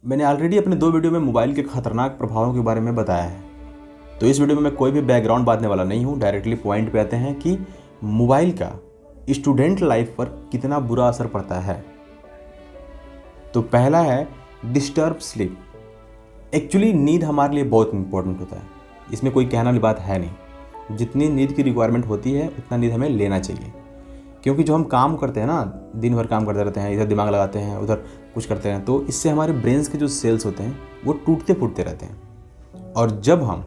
मैंने ऑलरेडी अपने 2 वीडियो में मोबाइल के खतरनाक प्रभावों के बारे में बताया है। तो इस वीडियो में मैं कोई भी बैकग्राउंड बांटने वाला नहीं हूँ, डायरेक्टली पॉइंट पे आते हैं कि मोबाइल का स्टूडेंट लाइफ पर कितना बुरा असर पड़ता है। तो पहला है डिस्टर्ब स्लीप। एक्चुअली नींद हमारे लिए बहुत इंपॉर्टेंट होता है, इसमें कोई कहने वाली बात है नहीं। जितनी नींद की रिक्वायरमेंट होती है उतना नींद हमें लेना चाहिए, क्योंकि जो हम काम करते हैं ना, दिन भर काम करते रहते हैं, इधर दिमाग लगाते हैं उधर कुछ करते हैं, तो इससे हमारे ब्रेन्स के जो सेल्स होते हैं वो टूटते फूटते रहते हैं। और जब हम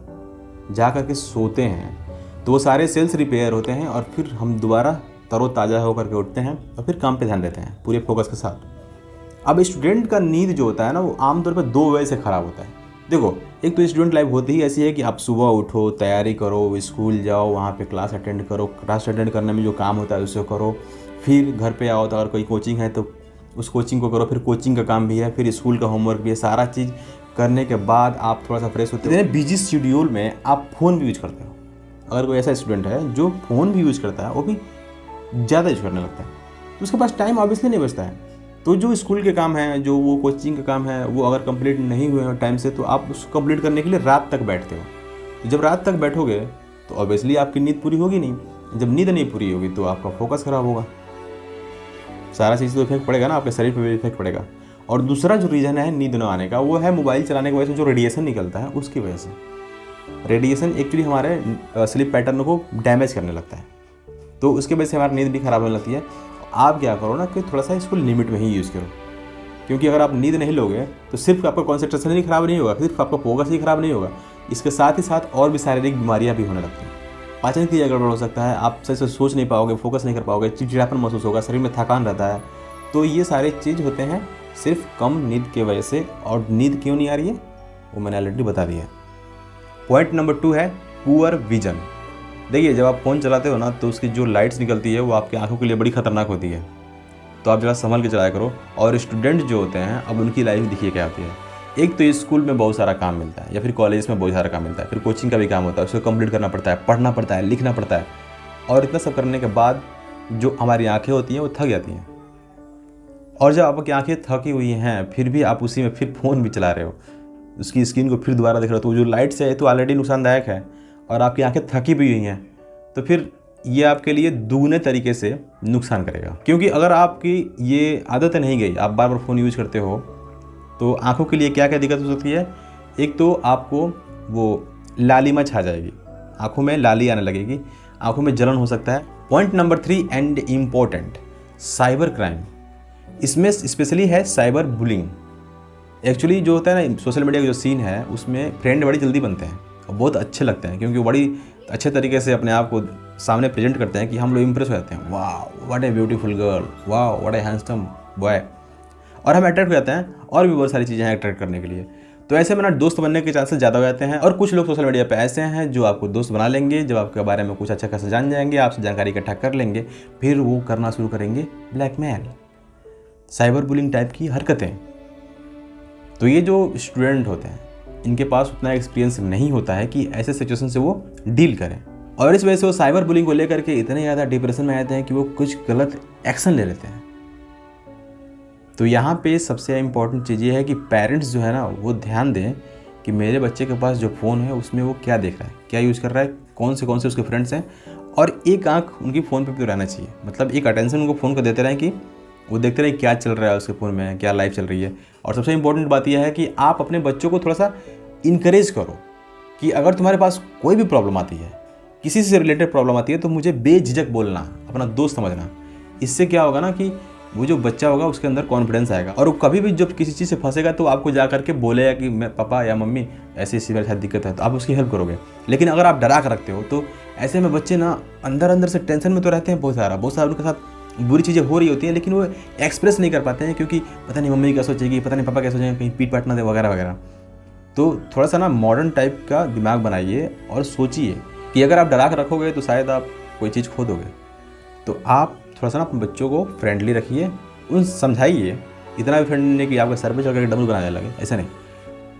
जा कर के सोते हैं तो वो सारे सेल्स रिपेयर होते हैं और फिर हम दोबारा तरोताज़ा होकर के उठते हैं और फिर काम पे ध्यान देते हैं पूरे फोकस के साथ। अब स्टूडेंट का नींद जो होता है ना, वो आमतौर पर 2 वजह से ख़राब होता है। देखो, एक तो स्टूडेंट लाइफ होती ही ऐसी है कि आप सुबह उठो, तैयारी करो, स्कूल जाओ, वहाँ पे क्लास अटेंड करो, क्लास अटेंड करने में जो काम होता है उसे करो, फिर घर पे आओ तो अगर कोई कोचिंग है तो उस कोचिंग को करो, फिर कोचिंग का काम भी है, फिर स्कूल का होमवर्क भी है। सारा चीज़ करने के बाद आप थोड़ा सा फ्रेश होते हो। इतने बिजी शेड्यूल में आप फ़ोन भी यूज करते हो। अगर कोई ऐसा स्टूडेंट है जो फ़ोन भी यूज़ करता है, वो भी ज़्यादा यूज करने लगता है, तो उसके पास टाइम ऑब्वियसली नहीं बचता है। तो जो स्कूल के काम हैं, जो वो कोचिंग का काम है, वो अगर कंप्लीट नहीं हुए हैं टाइम से, तो आप उसको कंप्लीट करने के लिए रात तक बैठते हो। तो जब रात तक बैठोगे तो ऑब्वियसली आपकी नींद पूरी होगी नहीं। जब नींद नहीं पूरी होगी तो आपका फोकस खराब होगा, सारा चीज़ तो इफेक्ट पड़ेगा ना, आपके शरीर पर भी इफेक्ट पड़ेगा। और दूसरा जो रीज़न है नींद न आने का, वो है मोबाइल चलाने की वजह से जो रेडिएशन निकलता है उसकी वजह से। रेडिएशन एक्चुअली हमारे स्लीप पैटर्न को डैमेज करने लगता है, तो उसकी वजह से हमारी नींद भी ख़राब होने लगती है। आप क्या करो ना कि थोड़ा सा इसको लिमिट में ही यूज़ करो, क्योंकि अगर आप नींद नहीं लोगे तो सिर्फ आपका कॉन्सेंट्रेशन ही ख़राब नहीं होगा, सिर्फ आपका फोकस ही ख़राब नहीं होगा, इसके साथ ही साथ और भी शारीरिक बीमारियां भी होने लगती हैं। पाचन क्रिया गड़बड़ हो सकता है, आप सही से सोच नहीं पाओगे, फोकस नहीं कर पाओगे, चिड़चिड़ापन महसूस होगा, शरीर में थकान रहता है। तो ये सारे चीज़ होते हैं सिर्फ कम नींद की वजह से। और नींद क्यों नहीं आ रही है वो मैंने ऑलरेडी बता दिया है। पॉइंट नंबर 2 है पुअर विजन। देखिए, जब आप फ़ोन चलाते हो ना, तो उसकी जो लाइट्स निकलती है वो आपकी आंखों के लिए बड़ी खतरनाक होती है, तो आप ज़रा संभल के चलाया करो। और स्टूडेंट जो होते हैं, अब उनकी लाइफ देखिए क्या होती है। एक तो स्कूल में बहुत सारा काम मिलता है, या फिर कॉलेज में बहुत सारा काम मिलता है, फिर कोचिंग का भी काम होता है, उसको कंप्लीट करना पड़ता है, पढ़ना पड़ता है, लिखना पड़ता है। और इतना सब करने के बाद जो हमारी आँखें होती हैं वो थक जाती हैं। और जब आपकी आँखें थकी हुई हैं, फिर भी आप उसी में फिर फ़ोन भी चला रहे हो, उसकी स्क्रीन को फिर दोबारा देख रहे हो, तो जो लाइट्स है तो ऑलरेडी नुकसानदायक है और आपकी आंखें थकी भी हुई हैं, तो फिर ये आपके लिए दुगने तरीके से नुकसान करेगा। क्योंकि अगर आपकी ये आदत नहीं गई, आप बार बार फ़ोन यूज़ करते हो, तो आंखों के लिए क्या क्या दिक्कत हो सकती है। एक तो आपको वो लालिमा छा जाएगी, आंखों में लाली आने लगेगी, आंखों में जलन हो सकता है। Point number 3 and important, cyber crime. इसमें स्पेशली है साइबर बुलिंग। एक्चुअली जो होता है ना, सोशल मीडिया का जो सीन है उसमें फ्रेंड बड़ी जल्दी बनते हैं और बहुत अच्छे लगते हैं, क्योंकि बड़ी अच्छे तरीके से अपने आप को सामने प्रेजेंट करते हैं कि हम लोग इंप्रेस हो जाते हैं। वाह व्हाट ए ब्यूटीफुल गर्ल, वाह व्हाट ए हैंडसम बॉय, और हम अट्रैक्ट हो जाते हैं। और भी बहुत सारी चीज़ें हैं अट्रैक्ट करने के लिए। तो ऐसे में ना दोस्त बनने के चांसेस ज़्यादा हो जाते हैं। और कुछ लोग सोशल मीडिया पे ऐसे हैं जो आपको दोस्त बना लेंगे, जब आपके बारे में कुछ अच्छा खासा जान जाएंगे, आपसे जानकारी इकट्ठा कर लेंगे, फिर वो करना शुरू करेंगे ब्लैकमेल, साइबर बुलिंग टाइप की हरकतें। तो ये जो स्टूडेंट होते हैं, इनके पास उतना एक्सपीरियंस नहीं होता है कि ऐसे सिचुएशन से वो डील करें, और इस वजह से वो साइबर बुलिंग को लेकर के इतने ज़्यादा डिप्रेशन में आते हैं कि वो कुछ गलत एक्शन ले लेते हैं। तो यहाँ पे सबसे इम्पोर्टेंट चीज़ ये है कि पेरेंट्स जो है ना, वो ध्यान दें कि मेरे बच्चे के पास जो फ़ोन है उसमें वो क्या देख रहा है, क्या यूज़ कर रहा है, कौन से उसके फ्रेंड्स हैं, और एक आँख उनकी फ़ोन पे भी रहना चाहिए। मतलब एक अटेंशन उनको फ़ोन को देते रहें कि वो देखते रहे क्या चल रहा है उसके फ़ोन में, क्या लाइफ चल रही है। और सबसे इंपॉर्टेंट बात यह है कि आप अपने बच्चों को थोड़ा सा इनकरेज करो कि अगर तुम्हारे पास कोई भी प्रॉब्लम आती है, किसी से रिलेटेड प्रॉब्लम आती है, तो मुझे बेझिझक बोलना, अपना दोस्त समझना। इससे क्या होगा ना कि वो जो बच्चा होगा उसके अंदर कॉन्फिडेंस आएगा, और वो कभी भी जब किसी चीज़ से फंसेगा तो आपको जा करके बोलेगा कि मैं पापा या मम्मी ऐसी मेरे साथ दिक्कत है, तो आप उसकी हेल्प करोगे। लेकिन अगर आप डरा कर रखते हो तो ऐसे में बच्चे ना अंदर से टेंशन में तो रहते हैं, बहुत सारा उनके साथ बुरी चीज़ें हो रही होती हैं, लेकिन वो एक्सप्रेस नहीं कर पाते हैं, क्योंकि पता नहीं मम्मी क्या सोचेगी, पता नहीं पापा क्या सोचेंगे, कहीं पीट पाट ना दे वगैरह वगैरह। तो थोड़ा सा ना मॉडर्न टाइप का दिमाग बनाइए और सोचिए कि अगर आप डरा कर रखोगे तो शायद आप कोई चीज़ खो दोगे। तो आप थोड़ा सा ना अपने बच्चों को फ्रेंडली रखिए, उन समझाइए, इतना भी फ्रेंडली नहीं कि आपका सर पे चढ़ कर डमरू बनाने लगे, ऐसा नहीं,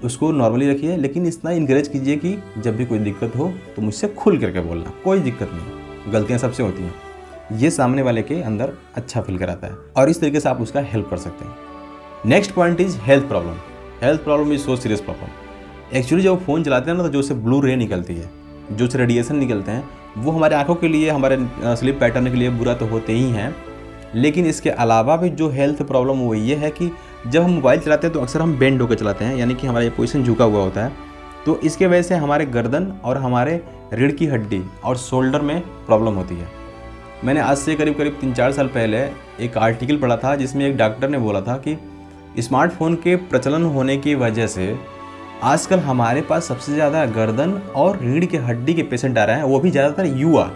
उसको नॉर्मली रखिए। लेकिन इतना इंकरेज कीजिए कि जब भी कोई दिक्कत हो तो मुझसे खुल करके बोलना, कोई दिक्कत नहीं, गलतियाँ सबसे होती हैं, ये सामने वाले के अंदर अच्छा फील कराता है, और इस तरीके से आप उसका हेल्प कर सकते हैं। Next point is health problem. Health problem is so serious problem. Actually जब फ़ोन चलाते हैं ना तो जो उससे ब्लू रे निकलती है, जो से रेडिएशन निकलते हैं, वो हमारे आँखों के लिए, हमारे स्लीप पैटर्न के लिए बुरा तो होते ही हैं, लेकिन इसके अलावा भी जो हेल्थ प्रॉब्लम वो ये है कि जब हम मोबाइल चलाते हैं तो अक्सर हम बेंड होकर चलाते हैं, यानी कि हमारा ये पोजीशन झुका हुआ होता है। तो इसके वजह से हमारे गर्दन और हमारे रीढ़ की हड्डी और शोल्डर में प्रॉब्लम होती है। मैंने आज से करीब 3-4 साल पहले एक आर्टिकल पढ़ा था जिसमें एक डॉक्टर ने बोला था कि स्मार्टफोन के प्रचलन होने की वजह से आजकल हमारे पास सबसे ज़्यादा गर्दन और रीढ़ की हड्डी के पेशेंट आ रहे हैं, वो भी ज़्यादातर युवा,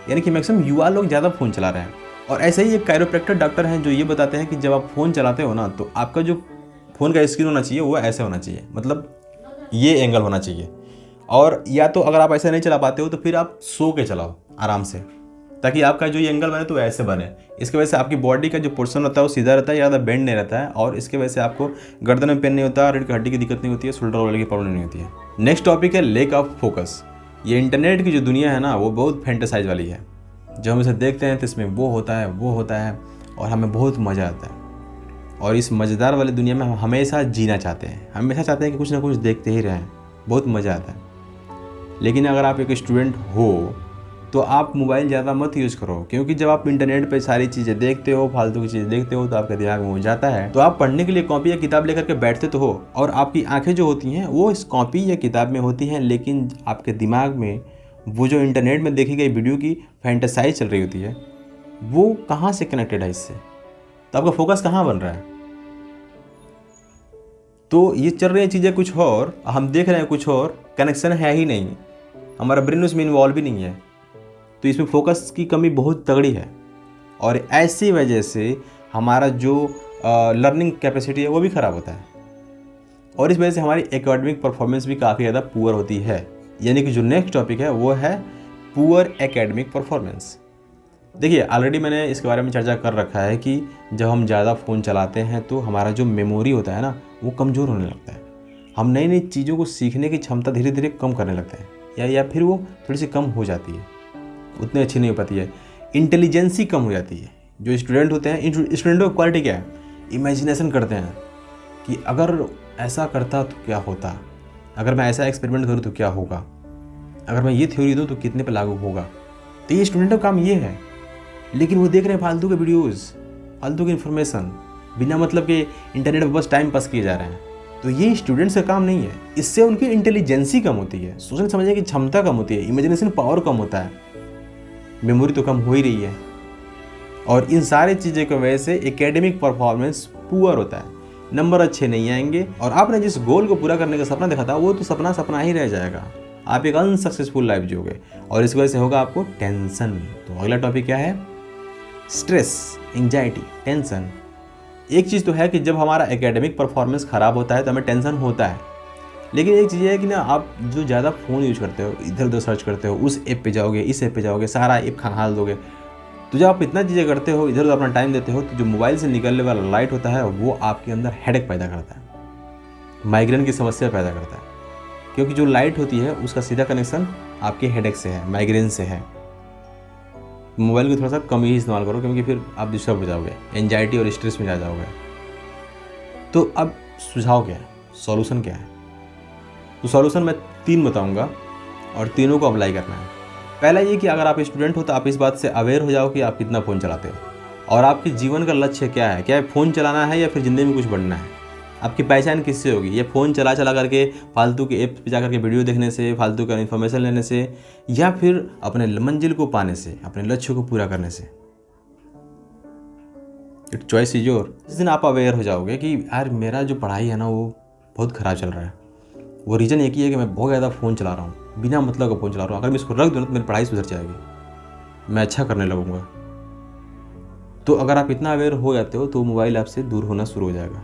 यानी कि मैक्सिमम युवा लोग ज़्यादा फ़ोन चला रहे हैं। और ऐसे ही एक कायरोप्रैक्टर डॉक्टर हैं जो ये बताते हैं कि जब आप फ़ोन चलाते हो ना तो आपका जो फ़ोन का स्क्रीन होना चाहिए वो ऐसे होना चाहिए, मतलब ये एंगल होना चाहिए। और या तो अगर आप ऐसे नहीं चला पाते हो तो फिर आप सो के चलाओ आराम से, ताकि आपका जो ये एंगल बने तो ऐसे बने। इसकी वजह से आपकी बॉडी का जो पोर्शन रहता है वो सीधा रहता है, ज़्यादा बेंड नहीं रहता है, और इसकी वजह से आपको गर्दन में पेन नहीं होता, रीढ़ की हड्डी की दिक्कत नहीं होती है, शोल्डर वाले की प्रॉब्लम नहीं होती है। नेक्स्ट टॉपिक है लेक ऑफ फोकस। ये इंटरनेट की जो दुनिया है ना वो बहुत फैंटेसाइज वाली है। जब हम इसे देखते हैं तो इसमें वो होता है और हमें बहुत मज़ा आता है। और इस मज़ेदार वाली दुनिया में हम हमेशा जीना चाहते हैं, हमेशा चाहते हैं कि कुछ ना कुछ देखते ही रहें, बहुत मज़ा आता है। लेकिन अगर आप एक स्टूडेंट हो तो आप मोबाइल ज़्यादा मत यूज़ करो, क्योंकि जब आप इंटरनेट पे सारी चीज़ें देखते हो, फालतू की चीज़ें देखते हो, तो आपके दिमाग में हो जाता है। तो आप पढ़ने के लिए कॉपी या किताब लेकर के बैठते तो हो, और आपकी आंखें जो होती हैं वो इस कॉपी या किताब में होती हैं, लेकिन आपके दिमाग में वो जो इंटरनेट में देखी गई वीडियो की फैंटेसाइज चल रही होती है वो कहाँ से कनेक्टेड है इससे, तो आपका फोकस कहाँ बन रहा है। तो ये चल रही हैं चीज़ें कुछ और, हम देख रहे हैं कुछ और, कनेक्शन है ही नहीं, हमारा ब्रेन उसमें इन्वॉल्व भी नहीं है। तो इसमें फोकस की कमी बहुत तगड़ी है, और ऐसी वजह से हमारा जो लर्निंग कैपेसिटी है वो भी ख़राब होता है, और इस वजह से हमारी एकेडमिक परफॉर्मेंस भी काफ़ी ज़्यादा पुअर होती है। यानी कि जो नेक्स्ट टॉपिक है वो है पुअर एकेडमिक परफॉर्मेंस। देखिए ऑलरेडी मैंने इसके बारे में चर्चा कर रखा है कि जब हम ज़्यादा फ़ोन चलाते हैं तो हमारा जो मेमोरी होता है ना वो कमज़ोर होने लगता है, हम नई नई चीज़ों को सीखने की क्षमता धीरे धीरे कम करने लगते हैं, या फिर वो थोड़ी सी कम हो जाती है, उतनी अच्छी नहीं हो पाती है, इंटेलिजेंसी कम हो जाती है। जो स्टूडेंट होते हैं, स्टूडेंटों की क्वालिटी क्या है, इमेजिनेशन करते हैं कि अगर ऐसा करता तो क्या होता, अगर मैं ऐसा एक्सपेरिमेंट करूँ तो क्या होगा, अगर मैं ये थ्योरी दूँ तो कितने पे लागू होगा। तो ये स्टूडेंटों का काम ये है, लेकिन वो देख रहे हैं फालतू के वीडियोज़, फालतू की इन्फॉर्मेशन, बिना मतलब के इंटरनेट पर बस टाइम पास किए जा रहे हैं। तो ये स्टूडेंट्स का काम नहीं है, इससे उनकी इंटेलिजेंसी कम होती है, सोचने समझने की क्षमता कम होती है, इमेजिनेशन पावर कम होता है, मेमोरी तो कम हो ही रही है, और इन सारी चीज़ों की वजह से एकेडमिक परफॉर्मेंस पुअर होता है, नंबर अच्छे नहीं आएंगे, और आपने जिस गोल को पूरा करने का सपना देखा था वो तो सपना ही रह जाएगा, आप एक अनसक्सेसफुल लाइफ जियोगे, और इस वजह से होगा आपको टेंशन। तो अगला टॉपिक क्या है, स्ट्रेस, एंजाइटी, टेंशन। एक चीज़ तो है कि जब हमारा एकेडमिक परफॉर्मेंस ख़राब होता है तो हमें टेंशन होता है, लेकिन एक चीज़ है कि ना आप जो ज़्यादा फ़ोन यूज करते हो, इधर उधर सर्च करते हो, उस ऐप पे जाओगे, इस ऐप पे जाओगे, सारा ऐप खंगाल दोगे, तो जब आप इतना चीज़ें करते हो, इधर उधर अपना टाइम देते हो, तो जो मोबाइल से निकलने वाला लाइट होता है वो आपके अंदर हेडेक पैदा करता है, माइग्रेन की समस्या पैदा करता है, क्योंकि जो लाइट होती है उसका सीधा कनेक्शन आपके हेडेक से है, माइग्रेन से है। मोबाइल को थोड़ा सा कम ही इस्तेमाल करो, क्योंकि फिर आप डिस्टर्ब हो जाओगे, एंजाइटी और स्ट्रेस में जा जाओगे। तो अब सुझाव क्या है, सॉल्यूशन क्या है? तो सॉल्यूशन मैं 3 बताऊंगा और तीनों को अप्लाई करना है। पहला ये कि अगर आप स्टूडेंट हो तो आप इस बात से अवेयर हो जाओ कि आप कितना फ़ोन चलाते हो, और आपके जीवन का लक्ष्य क्या है, क्या फ़ोन चलाना है या फिर ज़िंदगी में कुछ बढ़ना है। आपकी पहचान किससे होगी, ये फ़ोन चला करके फालतू के ऐप पे जा करके वीडियो देखने से, फालतू का इन्फॉर्मेशन लेने से, या फिर अपने मंजिल को पाने से, अपने लक्ष्य को पूरा करने से। It choice is your. जिस दिन आप अवेयर हो जाओगे कि यार मेरा जो पढ़ाई है ना वो बहुत ख़राब चल रहा है, वो रीज़न एक ही है कि मैं बहुत ज़्यादा फ़ोन चला रहा हूँ, बिना मतलब का फ़ोन चला रहा हूँ, अगर मैं इसको रख दूँ तो मेरी पढ़ाई सुधर जाएगी, मैं अच्छा करने लगूँगा। तो अगर आप इतना अवेयर हो जाते हो तो मोबाइल आपसे दूर होना शुरू हो जाएगा।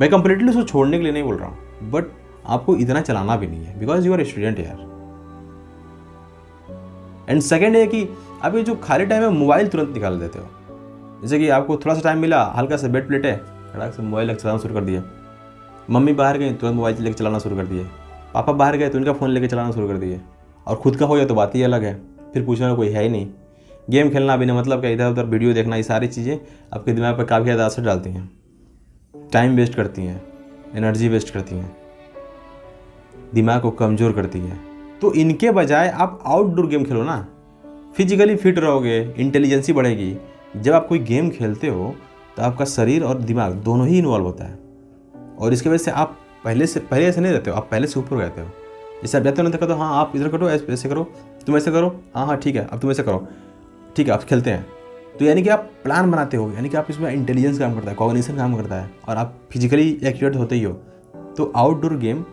मैं कंप्लीटली उसको छोड़ने के लिए नहीं बोल रहा हूँ, बट आपको इतना चलाना भी नहीं है, बिकॉज यू आर स्टूडेंट यार। एंड सेकेंड है कि आप ये जो खाली टाइम है मोबाइल तुरंत निकाल देते हो। जैसे कि आपको थोड़ा सा टाइम मिला, हल्का सा बेड प्लेट है, खड़ाक से मोबाइल लेकर चलाना शुरू कर दिया, मम्मी बाहर गई तुरंत मोबाइल लेकर चलाना शुरू कर दिए, पापा बाहर गए तो उनका फ़ोन लेकर चलाना शुरू कर दिए, और खुद का हो गया तो बात ही अलग है, फिर पूछने वाला कोई है ही नहीं। गेम खेलना बिना मतलब का, इधर उधर वीडियो देखना, ये सारी चीज़ें आपके दिमाग पर काफ़ी ज़्यादा असर डालती हैं, टाइम वेस्ट करती हैं, एनर्जी वेस्ट करती हैं, दिमाग को कमज़ोर करती है। तो इनके बजाय आप आउटडोर गेम खेलो ना, फिजिकली फिट रहोगे, इंटेलिजेंसी बढ़ेगी। जब आप कोई गेम खेलते हो तो आपका शरीर और दिमाग दोनों ही इन्वॉल्व होता है, और इसकी वजह से आप पहले ऐसे नहीं रहते हो, आप पहले से ऊपर रहते हो। जैसे आप जाते हो ना, तो हाँ आप इधर करो, ऐसे करो, तुम ऐसे करो, हाँ ठीक है अब तुम ऐसे करो, ठीक है आप खेलते हैं। तो यानी कि आप प्लान बनाते हो, यानी कि आप इसमें इंटेलिजेंस काम करता है, कॉग्निशन काम करता है, और आप फिजिकली एक्टिवेट होते ही हो। तो आउटडोर गेम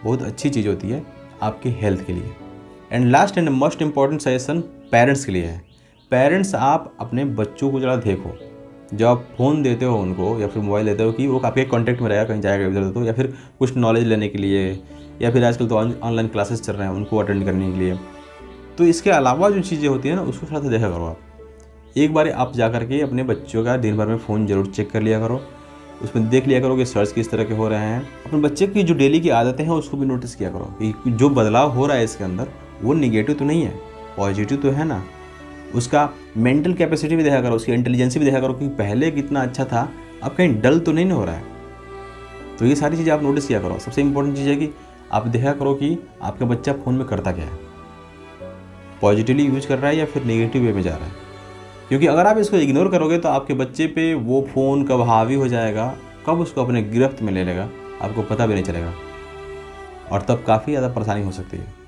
बहुत अच्छी चीज़ होती है आपके हेल्थ के लिए। And last and most important suggestion parents के लिए है। पेरेंट्स, आप अपने बच्चों को ज़रा देखो, जब आप फ़ोन देते हो उनको या फिर मोबाइल देते हो कि वो आपके कॉन्टैक्ट में रहेगा, कहीं जाएगा इधर तो, या फिर कुछ नॉलेज लेने के लिए, या फिर आजकल तो ऑनलाइन क्लासेस चल रहे हैं उनको अटेंड करने के लिए। तो इसके अलावा जो चीज़ें होती हैं ना, उसको थोड़ा सा देखा करो। आप एक बार आप जा करके अपने बच्चों का दिन भर में फ़ोन ज़रूर चेक कर लिया करो, उसमें देख लिया करो कि सर्च किस तरह के हो रहे हैं। अपने बच्चे की जो डेली की आदतें हैं उसको भी नोटिस किया करो कि जो बदलाव हो रहा है इसके अंदर वो निगेटिव तो नहीं है, पॉजिटिव तो है ना। उसका मेंटल कैपेसिटी भी देखा करो, उसकी इंटेलिजेंसी भी देखा करो कि पहले कितना अच्छा था, अब कहीं डल तो नहीं हो रहा है। तो ये सारी चीज़ें आप नोटिस किया करो। सबसे इंपॉर्टेंट चीज़ है कि आप देखा करो कि आपका बच्चा फ़ोन में करता क्या है, पॉजिटिवली यूज कर रहा है या फिर नेगेटिव वे में जा रहा है। क्योंकि अगर आप इसको इग्नोर करोगे तो आपके बच्चे पे वो फ़ोन कब हावी हो जाएगा, कब उसको अपने गिरफ्त में ले लेगा, आपको पता भी नहीं चलेगा, और तब काफ़ी ज़्यादा परेशानी हो सकती है।